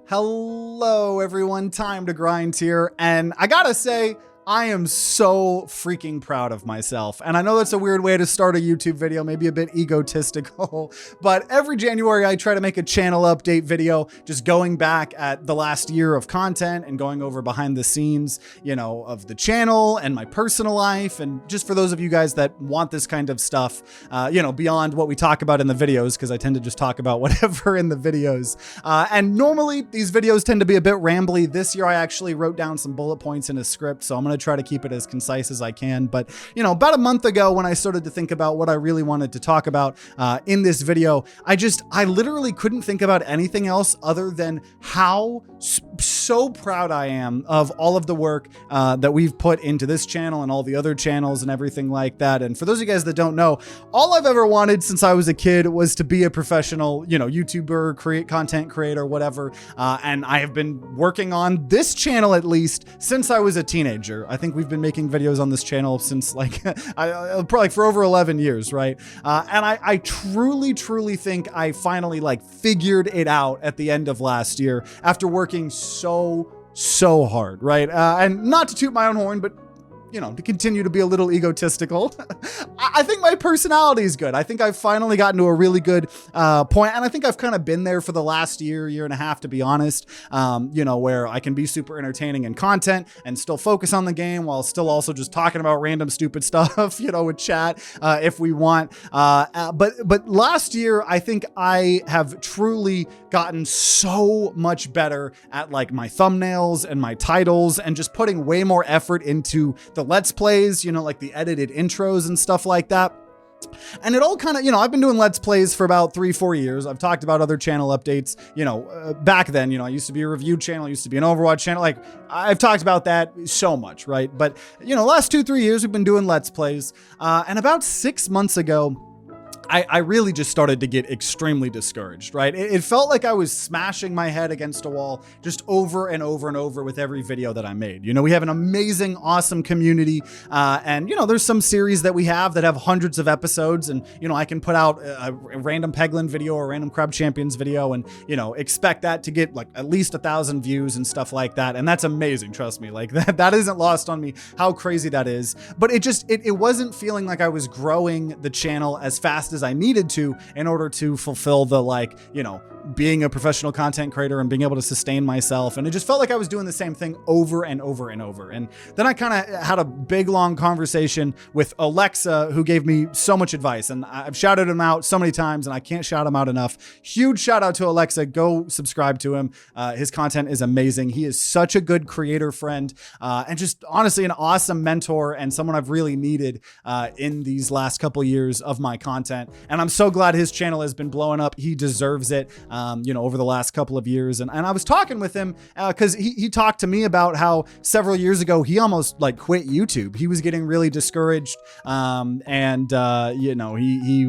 Hello everyone, Time to Grind here, and I gotta say, I am so freaking proud of myself. And I know that's a weird way to start a YouTube video, maybe a bit egotistical, but every January I try to make a channel update video, just going back at the last year of content and going over behind the scenes, of the channel and my personal life. And just for those of you guys that want this kind of stuff, beyond what we talk about in the videos, because I tend to just talk about whatever in the videos. And normally these videos tend to be a bit rambly. This year I actually wrote down some bullet points in a script, so I'm going to try to keep it as concise as I can. But about a month ago when I started to think about what I really wanted to talk about in this video, I literally couldn't think about anything else other than how so proud I am of all of the work that we've put into this channel and all the other channels and everything like that. And for those of you guys that don't know, all I've ever wanted since I was a kid was to be a professional, YouTuber, content creator, whatever. And I have been working on this channel at least since I was a teenager. I think we've been making videos on this channel since probably for over 11 years, right? And I truly think I finally figured it out at the end of last year after working so hard, right? And not to toot my own horn, but to continue to be a little egotistical. I think my personality is good. I think I've finally gotten to a really good point, and I think I've kind of been there for the last year and a half, to be honest, where I can be super entertaining in content and still focus on the game while still also just talking about random stupid stuff, with chat if we want. But last year, I think I have truly gotten so much better at my thumbnails and my titles and just putting way more effort into the Let's Plays, like the edited intros and stuff like that. And it all kind of, I've been doing Let's Plays for about 3-4 years. I've talked about other channel updates, back then, I used to be a review channel, I used to be an Overwatch channel. I've talked about that so much, right? But, last 2-3 years, we've been doing Let's Plays. And about 6 months ago, I really just started to get extremely discouraged, right? It felt like I was smashing my head against a wall just over and over and over with every video that I made. We have an amazing, awesome community. And, there's some series that we have that have hundreds of episodes, and, I can put out a random Peglin video or a random Crab Champions video and, expect that to get at least 1,000 views and stuff like that. And that's amazing. Trust me, that isn't lost on me how crazy that is. But it wasn't feeling like I was growing the channel as fast as I needed to in order to fulfill the being a professional content creator and being able to sustain myself. And it just felt like I was doing the same thing over and over and over. And then I kind of had a big, long conversation with Alexa, who gave me so much advice. And I've shouted him out so many times and I can't shout him out enough. Huge shout out to Alexa. Go subscribe to him. His content is amazing. He is such a good creator friend and just honestly an awesome mentor and someone I've really needed in these last couple years of my content. And I'm so glad his channel has been blowing up. He deserves it. Over the last couple of years. And I was talking with him because he talked to me about how several years ago, he almost quit YouTube. He was getting really discouraged. He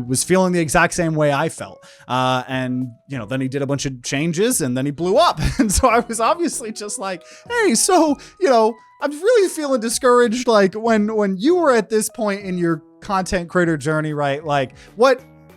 was feeling the exact same way I felt. Then he did a bunch of changes and then he blew up. And so I was obviously just hey, so, I'm really feeling discouraged. When you were at this point in your content creator journey, right?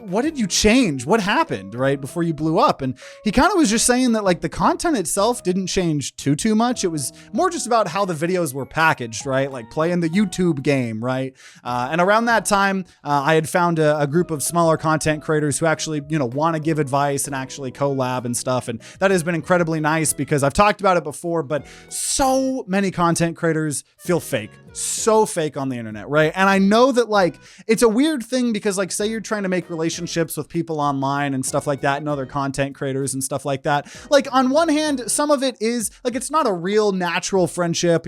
What did you change? What happened right before you blew up? And he kind of was just saying that the content itself didn't change too much. It was more just about how the videos were packaged, right? Playing the YouTube game, right? And around that time, I had found a group of smaller content creators who actually, want to give advice and actually collab and stuff. And that has been incredibly nice because I've talked about it before, but so many content creators feel fake. So fake on the internet, right? And I know that it's a weird thing because say you're trying to make relationships with people online and stuff like that and other content creators and stuff like that. On one hand, some of it is it's not a real natural friendship,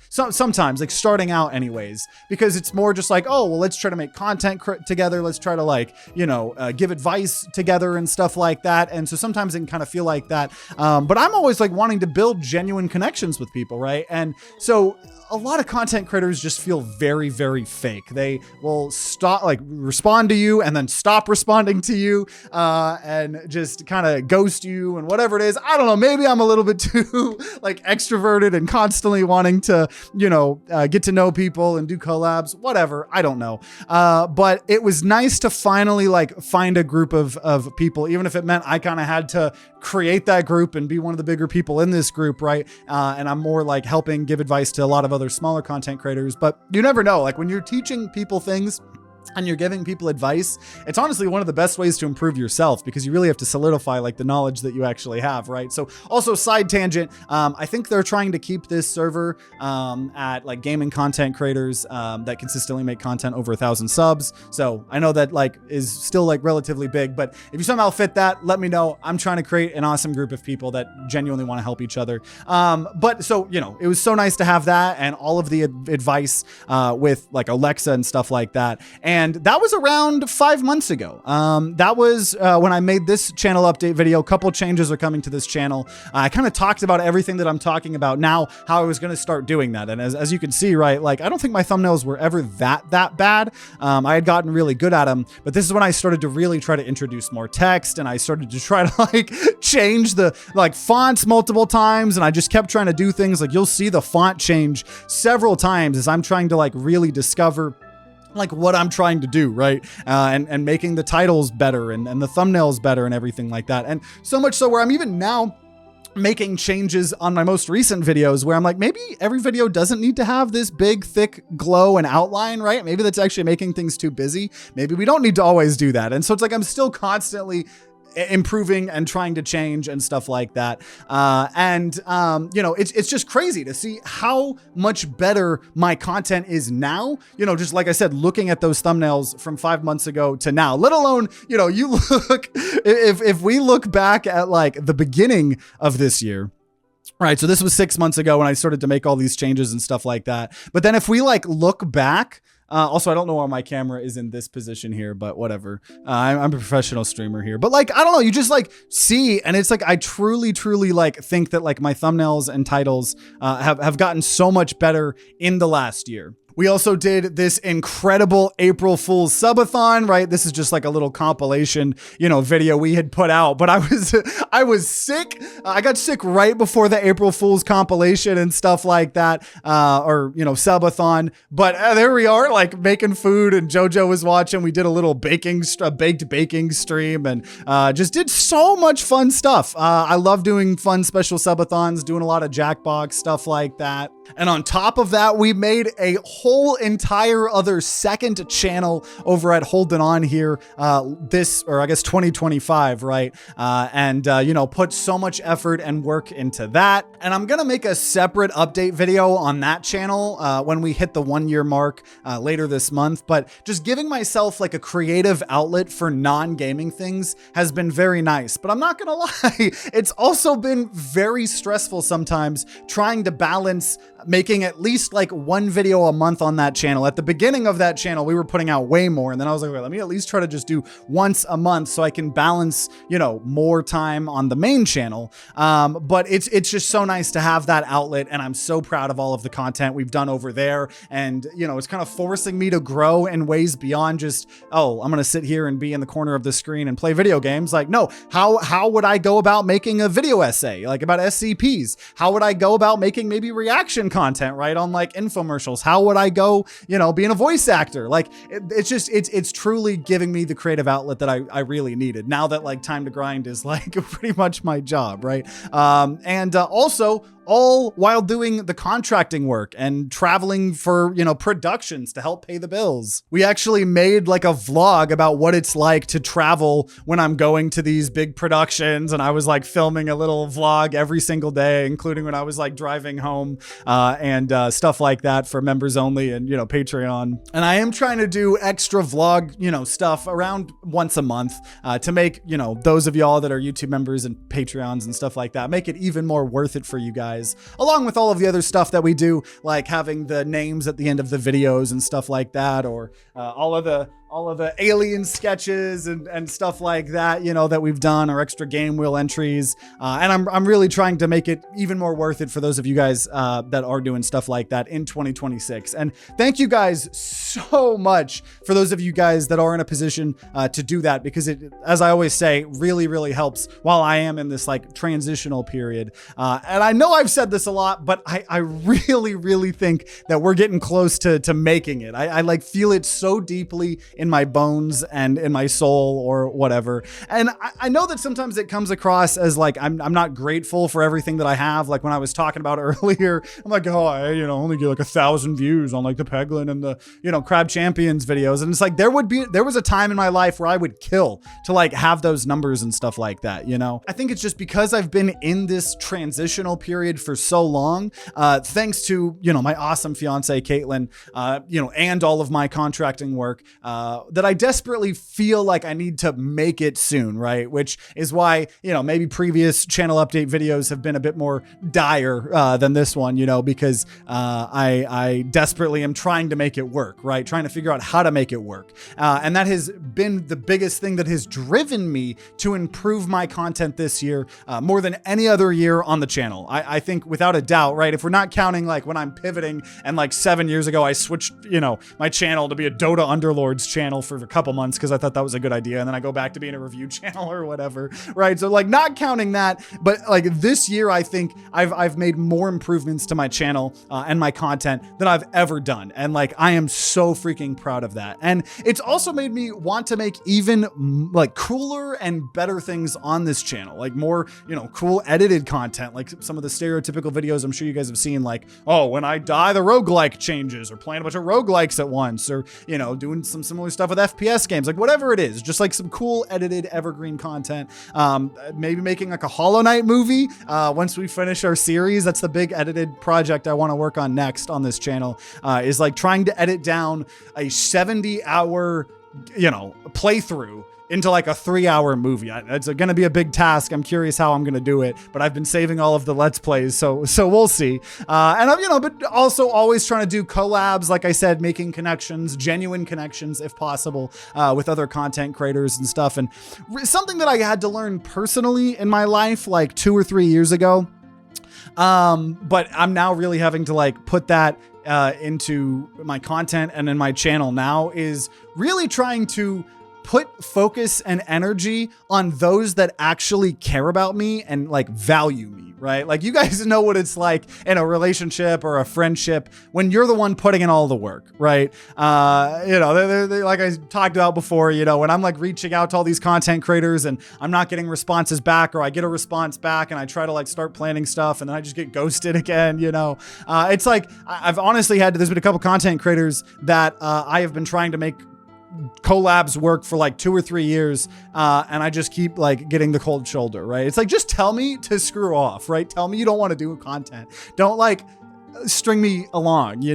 sometimes starting out anyways, because it's more just oh, well, let's try to make content together. Let's try to give advice together and stuff like that. And so sometimes it can kind of feel like that. But I'm always wanting to build genuine connections with people, right? And so a lot of content creators just feel very, very fake. They will stop, respond to you and then stop stop responding to you and just kind of ghost you and whatever it is. I don't know. Maybe I'm a little bit too like extroverted and constantly wanting to, get to know people and do collabs, whatever. I don't know. But it was nice to finally like find a group of people, even if it meant I kind of had to create that group and be one of the bigger people in this group, right? And I'm more like helping give advice to a lot of other smaller content creators, but you never know. Like when you're teaching people things and you're giving people advice, it's honestly one of the best ways to improve yourself, because you really have to solidify like the knowledge that you actually have, right? So also, side tangent, I think they're trying to keep this server at like gaming content creators that consistently make content over 1,000 subs. So I know that like is still like relatively big, but if you somehow fit that, let me know. I'm trying to create an awesome group of people that genuinely want to help each other. But so, it was so nice to have that and all of the advice with like Alexa and stuff like that. And that was around 5 months ago. That was when I made this channel update video. A couple changes are coming to this channel. I kind of talked about everything that I'm talking about now, how I was going to start doing that. And as you can see, right, like I don't think my thumbnails were ever that bad. I had gotten really good at them, but this is when I started to really try to introduce more text, and I started to try to like change the like fonts multiple times. And I just kept trying to do things like you'll see the font change several times as I'm trying to like really discover like what I'm trying to do, right? And making the titles better and the thumbnails better and everything like that. And so much so where I'm even now making changes on my most recent videos where I'm like, maybe every video doesn't need to have this big, thick glow and outline, right? Maybe that's actually making things too busy. Maybe we don't need to always do that. And so it's like, I'm still constantly improving and trying to change and stuff like that. It's just crazy to see how much better my content is now, just like I said, looking at those thumbnails from 5 months ago to now, let alone, you look, if we look back at like the beginning of this year, right? So this was 6 months ago when I started to make all these changes and stuff like that. But then if we like look back, also, I don't know why my camera is in this position here, but whatever. I'm a professional streamer here, but like, I don't know, you just like see, and it's like, I truly like think that like my thumbnails and titles have gotten so much better in the last year. We also did this incredible April Fool's subathon, right? This is just like a little compilation, video we had put out, but I was sick. I got sick right before the April Fool's compilation and stuff like that, subathon. But there we are, like making food, and JoJo was watching. We did a little baked baking stream, and just did so much fun stuff. I love doing fun special subathons, doing a lot of Jackbox stuff like that. And on top of that, we made a whole entire other second channel over at Holding On here, 2025, right? Put so much effort and work into that. And I'm gonna make a separate update video on that channel when we hit the 1 year mark later this month. But just giving myself like a creative outlet for non-gaming things has been very nice. But I'm not gonna lie, it's also been very stressful sometimes trying to balance making at least like one video a month on that channel. At the beginning of that channel, we were putting out way more. And then I was like, wait, let me at least try to just do once a month so I can balance, more time on the main channel. But it's just so nice to have that outlet. And I'm so proud of all of the content we've done over there. And, it's kind of forcing me to grow in ways beyond just, I'm going to sit here and be in the corner of the screen and play video games. Like, no, how would I go about making a video essay, like about SCPs? How would I go about making maybe reaction content, right, on like infomercials? How would I go, being a voice actor? Like it's truly giving me the creative outlet that I really needed now that like Time to Grind is like pretty much my job, right? Also all while doing the contracting work and traveling for, productions to help pay the bills. We actually made like a vlog about what it's like to travel when I'm going to these big productions. And I was like filming a little vlog every single day, including when I was like driving home and stuff like that for members only and, Patreon. And I am trying to do extra vlog, stuff around once a month to make, those of y'all that are YouTube members and Patreons and stuff like that, make it even more worth it for you guys. Along with all of the other stuff that we do, like having the names at the end of the videos and stuff like that, or all of the all of the alien sketches and stuff like that, you know, that we've done, our extra game wheel entries. And I'm really trying to make it even more worth it for those of you guys that are doing stuff like that in 2026. And thank you guys so much for those of you guys that are in a position to do that, because it, as I always say, really, really helps while I am in this like transitional period. And I know I've said this a lot, but I really, really think that we're getting close to making it. I like feel it so deeply in my bones and in my soul or whatever. And I know that sometimes it comes across as like I'm not grateful for everything that I have. Like when I was talking about earlier, I'm like, oh, I only get like 1,000 views on like the Peglin and the Crab Champions videos. And it's like there was a time in my life where I would kill to like have those numbers and stuff like that, I think it's just because I've been in this transitional period for so long, thanks to my awesome fiance Caitlin, and all of my contracting work, that I desperately feel like I need to make it soon, right? Which is why, maybe previous channel update videos have been a bit more dire than this one, because I desperately am trying to make it work, right? Trying to figure out how to make it work. And that has been the biggest thing that has driven me to improve my content this year, more than any other year on the channel. I think without a doubt, right? If we're not counting like when I'm pivoting and like 7 years ago, I switched, my channel to be a Dota Underlords channel for a couple months because I thought that was a good idea. And then I go back to being a review channel or whatever, right? So like not counting that, but like this year, I think I've made more improvements to my channel and my content than I've ever done. And like, I am so freaking proud of that. And it's also made me want to make even like cooler and better things on this channel, like more, cool edited content, like some of the stereotypical videos I'm sure you guys have seen, like, oh, when I die, the roguelike changes, or playing a bunch of roguelikes at once, or, doing some similar stuff with FPS games, like whatever it is, just like some cool edited evergreen content. Maybe making like a Hollow Knight movie once we finish our series. That's the big edited project I want to work on next on this channel, is like trying to edit down a 70-hour, playthrough into like a 3-hour movie. It's going to be a big task. I'm curious how I'm going to do it, but I've been saving all of the Let's Plays, so we'll see. And I'm, but also always trying to do collabs, like I said, making connections, genuine connections, if possible, with other content creators and stuff. And something that I had to learn personally in my life, like 2 or 3 years ago. But I'm now really having to like put that into my content and in my channel now, is really trying to put focus and energy on those that actually care about me and like value me, right? Like you guys know what it's like in a relationship or a friendship when you're the one putting in all the work, right? They're like I talked about before, when I'm like reaching out to all these content creators and I'm not getting responses back, or I get a response back and I try to like start planning stuff and then I just get ghosted again, it's like I've honestly there's been a couple content creators that I have been trying to make collabs work for like 2 or 3 years, and I just keep like getting the cold shoulder, right? It's like, just tell me to screw off, right? Tell me you don't want to do content. Don't like string me along,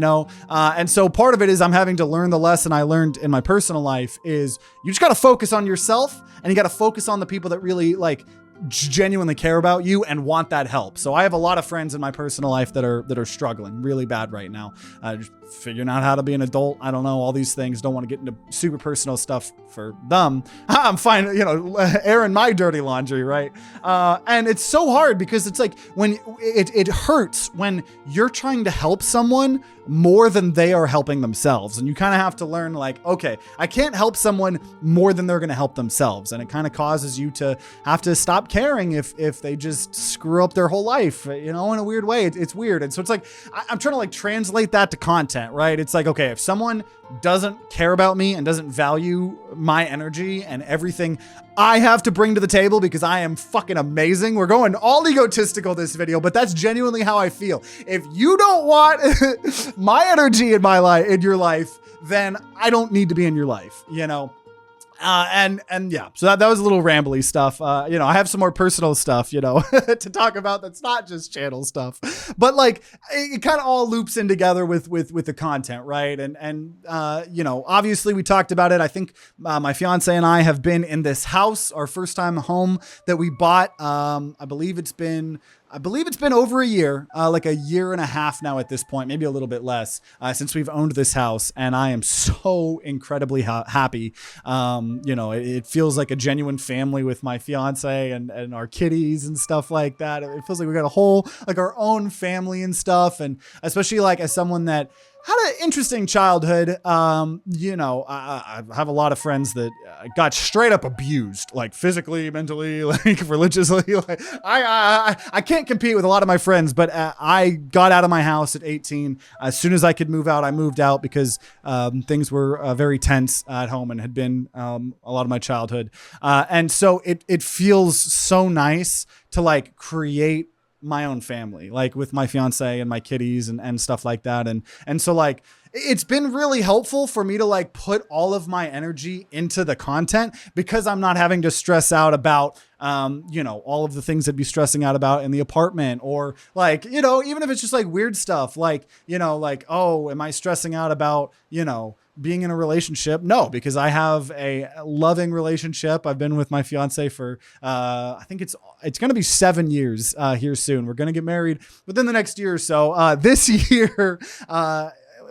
and so part of it is I'm having to learn the lesson I learned in my personal life, is you just got to focus on yourself, and you got to focus on the people that really like genuinely care about you and want that help. So I have a lot of friends in my personal life that are struggling really bad right now, just figuring out how to be an adult. I don't know, all these things. Don't want to get into super personal stuff for them. I'm fine, airing my dirty laundry, right? And it's so hard because it's like when it hurts when you're trying to help someone more than they are helping themselves. And you kind of have to learn like, okay, I can't help someone more than they're going to help themselves. And it kind of causes you to have to stop caring if they just screw up their whole life, in a weird way. It's weird. And so it's like, I'm trying to like translate that to content, right? It's like, okay, if someone doesn't care about me and doesn't value my energy and everything I have to bring to the table because I am fucking amazing. We're going all egotistical this video, but that's genuinely how I feel. If you don't want my energy in my life, in your life, then I don't need to be in your life, and yeah, so that was a little rambly stuff. I have some more personal stuff, to talk about. That's not just channel stuff, but like it kind of all loops in together with the content, right? And obviously we talked about it. I think my fiance and I have been in this house, our first time home that we bought. I believe it's been I believe it's been over a year, like a year and a half now at this point, maybe a little bit less, since we've owned this house. And I am so incredibly happy. It feels like a genuine family with my fiance and our kitties and stuff like that. It feels like we got a whole, like our own family and stuff. And especially like as someone that had an interesting childhood. I have a lot of friends that got straight up abused, like physically, mentally, like religiously. Like I can't compete with a lot of my friends, but I got out of my house at 18. As soon as I could move out, I moved out because things were very tense at home and had been a lot of my childhood. And so it feels so nice to like create my own family, like with my fiance and my kitties and stuff like that. And so like, it's been really helpful for me to like put all of my energy into the content because I'm not having to stress out about, all of the things I'd be stressing out about in the apartment, or like, even if it's just like weird stuff, like, oh, am I stressing out about, being in a relationship? No, because I have a loving relationship. I've been with my fiance for, I think it's going to be 7 years here soon. We're going to get married within the next year or so. This year,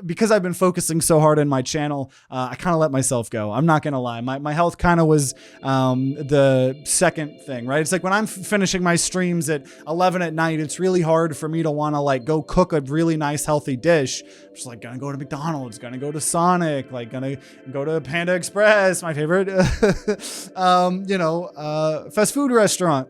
because I've been focusing so hard on my channel, I kind of let myself go. I'm not going to lie. My health kind of was the second thing, right? It's like when I'm finishing my streams at 11 at night, it's really hard for me to want to like go cook a really nice, healthy dish. I'm just like going to go to McDonald's, going to go to Sonic, like going to go to Panda Express, my favorite, fast food restaurant.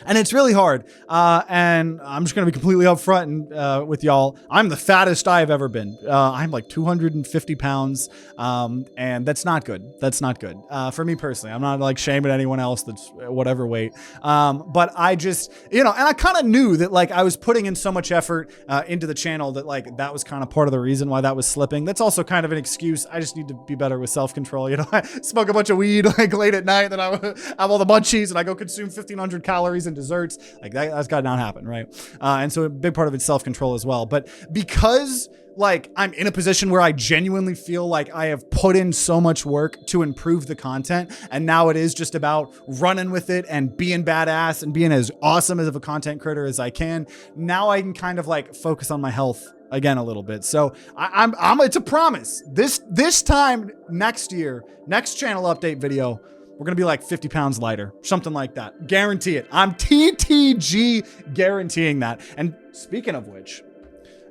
And it's really hard. And I'm just going to be completely upfront with y'all. I'm the fattest I've ever been. I'm like 250 pounds. And that's not good. That's not good. For me personally, I'm not like shaming anyone else that's whatever weight. But I just, and I kind of knew that like I was putting in so much effort into the channel that like that was kind of part of the reason why that was slipping. That's also kind of an excuse. I just need to be better with self-control. I smoke a bunch of weed like late at night, then I have all the munchies and I go consume 1,500 calories and desserts. Like that's got to not happen, right? And so a big part of it's self-control as well. But because like I'm in a position where I genuinely feel like I have put in so much work to improve the content, and now it is just about running with it and being badass and being as awesome as of a content creator as I can. Now I can kind of like focus on my health again a little bit. So I'm it's a promise. This time next year, next channel update video, we're going to be like 50 pounds lighter, something like that. Guarantee it. I'm TTG guaranteeing that. And speaking of which,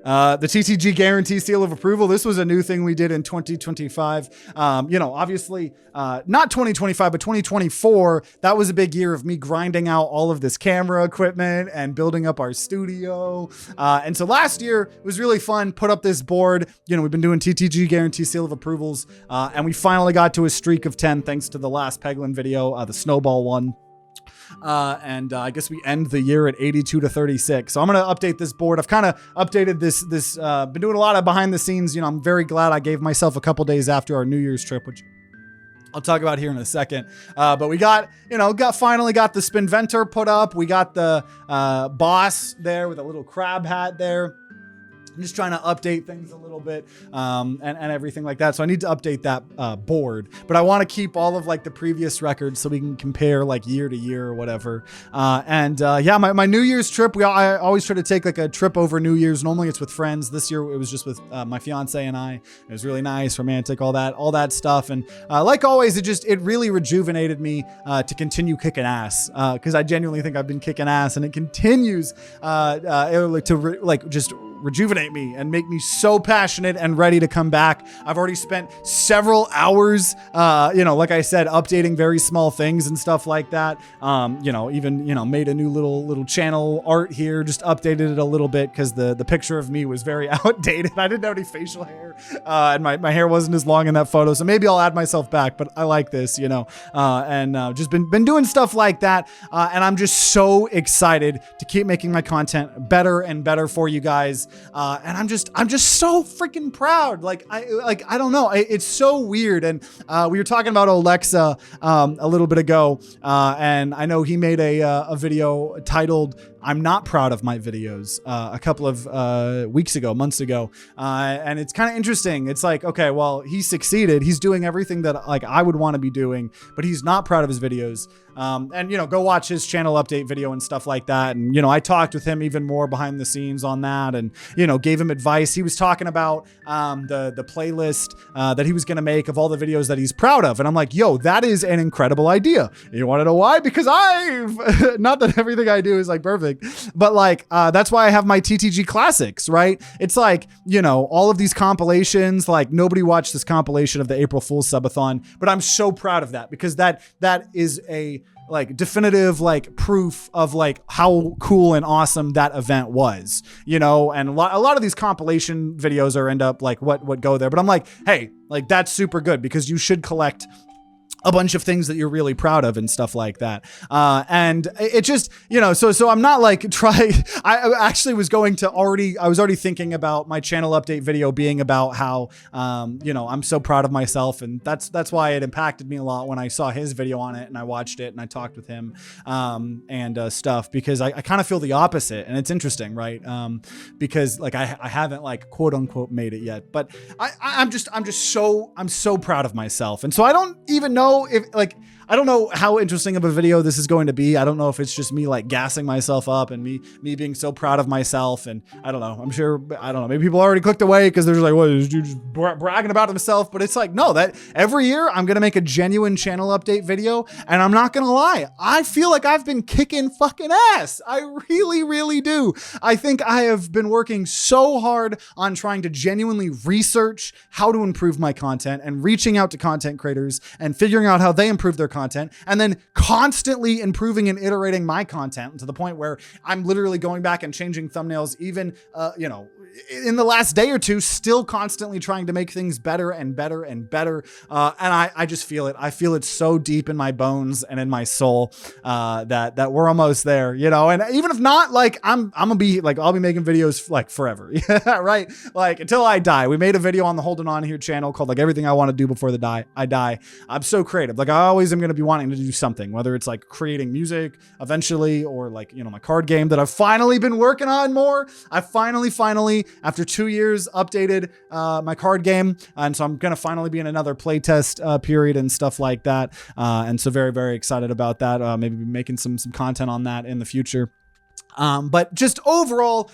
the TTG guarantee seal of approval. This was a new thing we did in 2025. Obviously not 2025, but 2024. That was a big year of me grinding out all of this camera equipment and building up our studio. And so last year was really fun. Put up this board. We've been doing TTG guarantee seal of approvals. And we finally got to a streak of 10 thanks to the last Peglin video, the Snowball one. I guess we end the year at 82 to 36. So I'm going to update this board. I've kind of updated this, been doing a lot of behind the scenes. I'm very glad I gave myself a couple days after our New Year's trip, which I'll talk about here in a second. But we finally got the Spinventor put up. We got the, boss there with a little crab hat there. I'm just trying to update things a little bit and everything like that. So I need to update that board, but I want to keep all of like the previous records so we can compare like year to year or whatever. My New Year's trip, I always try to take like a trip over New Year's. Normally it's with friends. This year it was just with my fiance and I. It was really nice, romantic, all that stuff. And like always, it really rejuvenated me to continue kicking ass because I genuinely think I've been kicking ass, and it continues to just rejuvenate me and make me so passionate and ready to come back. I've already spent several hours, like I said, updating very small things and stuff like that. Even made a new little channel art here, just updated it a little bit because the picture of me was very outdated. I didn't have any facial hair, and my hair wasn't as long in that photo. So maybe I'll add myself back, but I like this, just been doing stuff like that. And I'm just so excited to keep making my content better and better for you guys. And I'm just so freaking proud. I don't know. It's so weird. And we were talking about Alexa a little bit ago, and I know he made a video titled "I'm Not Proud of My Videos" a couple of months ago, and it's kind of interesting. It's like, okay, well, he succeeded. He's doing everything that like I would want to be doing, but he's not proud of his videos. And, you know, go watch his channel update video and stuff like that. And, you know, I talked with him even more behind the scenes on that and, you know, gave him advice. He was talking about the playlist that he was going to make of all the videos that he's proud of. And I'm like, yo, that is an incredible idea. You want to know why? Because not that everything I do is like perfect, but like, that's why I have my TTG classics, right? It's like, you know, all of these compilations, like nobody watched this compilation of the April Fool's subathon, but I'm so proud of that because that is a like definitive like proof of like how cool and awesome that event was, you know, and a lot of these compilation videos are end up like what go there, but I'm like, hey, like that's super good because you should collect a bunch of things that you're really proud of and stuff like that. And it just, you know, so I'm not like I actually was I was already thinking about my channel update video being about how, you know, I'm so proud of myself. And that's why it impacted me a lot when I saw his video on it and I watched it and I talked with him, and stuff, because I kind of feel the opposite and it's interesting, right? Because like I haven't like quote unquote made it yet, but I'm so proud of myself. And so I don't even know if like, I don't know how interesting of a video this is going to be. I don't know if it's just me like gassing myself up and me being so proud of myself. And I don't know, I'm sure, I don't know, maybe people already clicked away because they're just like, what is dude just bragging about himself? But it's like, no, that every year I'm going to make a genuine channel update video. And I'm not going to lie, I feel like I've been kicking fucking ass. I really, really do. I think I have been working so hard on trying to genuinely research how to improve my content and reaching out to content creators and figuring out how they improve their content, and then constantly improving and iterating my content to the point where I'm literally going back and changing thumbnails even, you know, in the last day or two, still constantly trying to make things better and better and better. And I just feel it. I feel it so deep in my bones and in my soul, that we're almost there, you know, and even if not, like I'm gonna be like, I'll be making videos like forever. Yeah, right. Like until I die. We made a video on the Holding On Here channel called like everything I want to do before I die. I'm so creative. Like I always am going to be wanting to do something, whether it's like creating music eventually or like, you know, my card game that I've finally been working on more. I finally, after 2 years updated my card game. And so I'm going to finally be in another playtest period and stuff like that. And so very, very excited about that. Maybe making some content on that in the future. But just overall,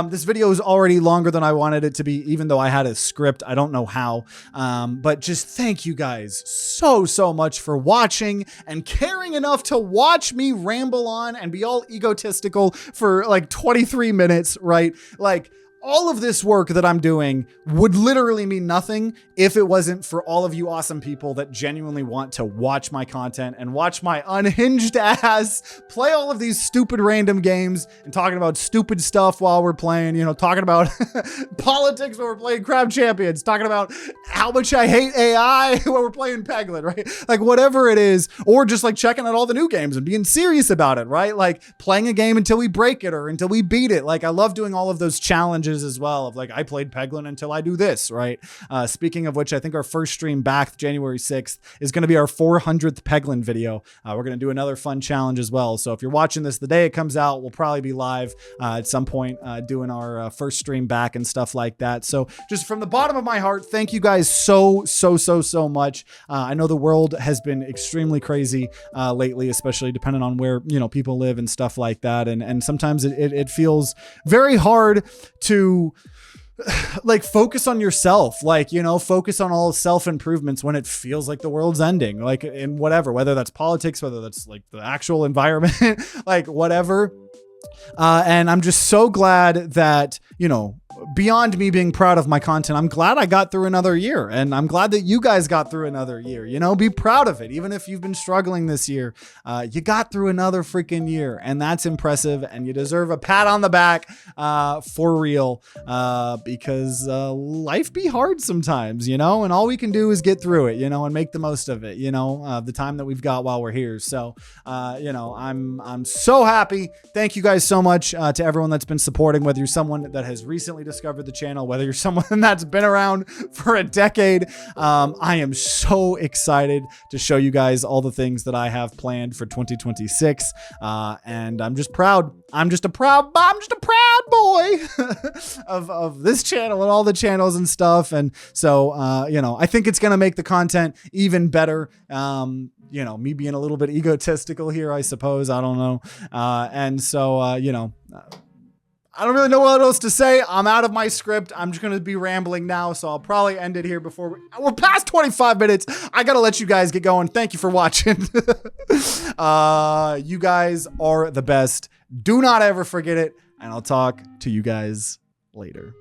this video is already longer than I wanted it to be, even though I had a script. I don't know how, but just thank you guys so much for watching and caring enough to watch me ramble on and be all egotistical for like 23 minutes, right? Like, all of this work that I'm doing would literally mean nothing if it wasn't for all of you awesome people that genuinely want to watch my content and watch my unhinged ass play all of these stupid random games and talking about stupid stuff while we're playing, you know, talking about politics when we're playing Crab Champions, talking about how much I hate AI when we're playing Peglin, right? Like whatever it is, or just like checking out all the new games and being serious about it, right? Like playing a game until we break it or until we beat it. Like I love doing all of those challenges as well of like, I played Peglin until I do this, right? Speaking of which, I think our first stream back January 6th is going to be our 400th Peglin video. We're going to do another fun challenge as well. So if you're watching this the day it comes out, we'll probably be live at some point doing our first stream back and stuff like that. So just from the bottom of my heart, thank you guys so much. I know the world has been extremely crazy lately, especially depending on where, you know, people live and stuff like that. And sometimes it feels very hard to like focus on yourself, like, you know, focus on all self-improvements when it feels like the world's ending, like in whatever, whether that's politics, whether that's like the actual environment, like whatever. And I'm just so glad that, you know, beyond me being proud of my content, I'm glad I got through another year, and I'm glad that you guys got through another year. You know, be proud of it. Even if you've been struggling this year, you got through another freaking year, and that's impressive, and you deserve a pat on the back for real, because life be hard sometimes, you know, and all we can do is get through it, you know, and make the most of it, you know, the time that we've got while we're here. So, you know, I'm so happy. Thank you guys so much to everyone that's been supporting, whether you're someone that has recently discovered the channel, whether you're someone that's been around for a decade. I am so excited to show you guys all the things that I have planned for 2026. And I'm just proud. I'm just a proud boy of this channel and all the channels and stuff. And so, you know, I think it's going to make the content even better. you know, me being a little bit egotistical here, I suppose. I don't know. And so, you know, I don't really know what else to say. I'm out of my script. I'm just going to be rambling now, so I'll probably end it here before we're past 25 minutes. I got to let you guys get going. Thank you for watching. You guys are the best. Do not ever forget it, and I'll talk to you guys later.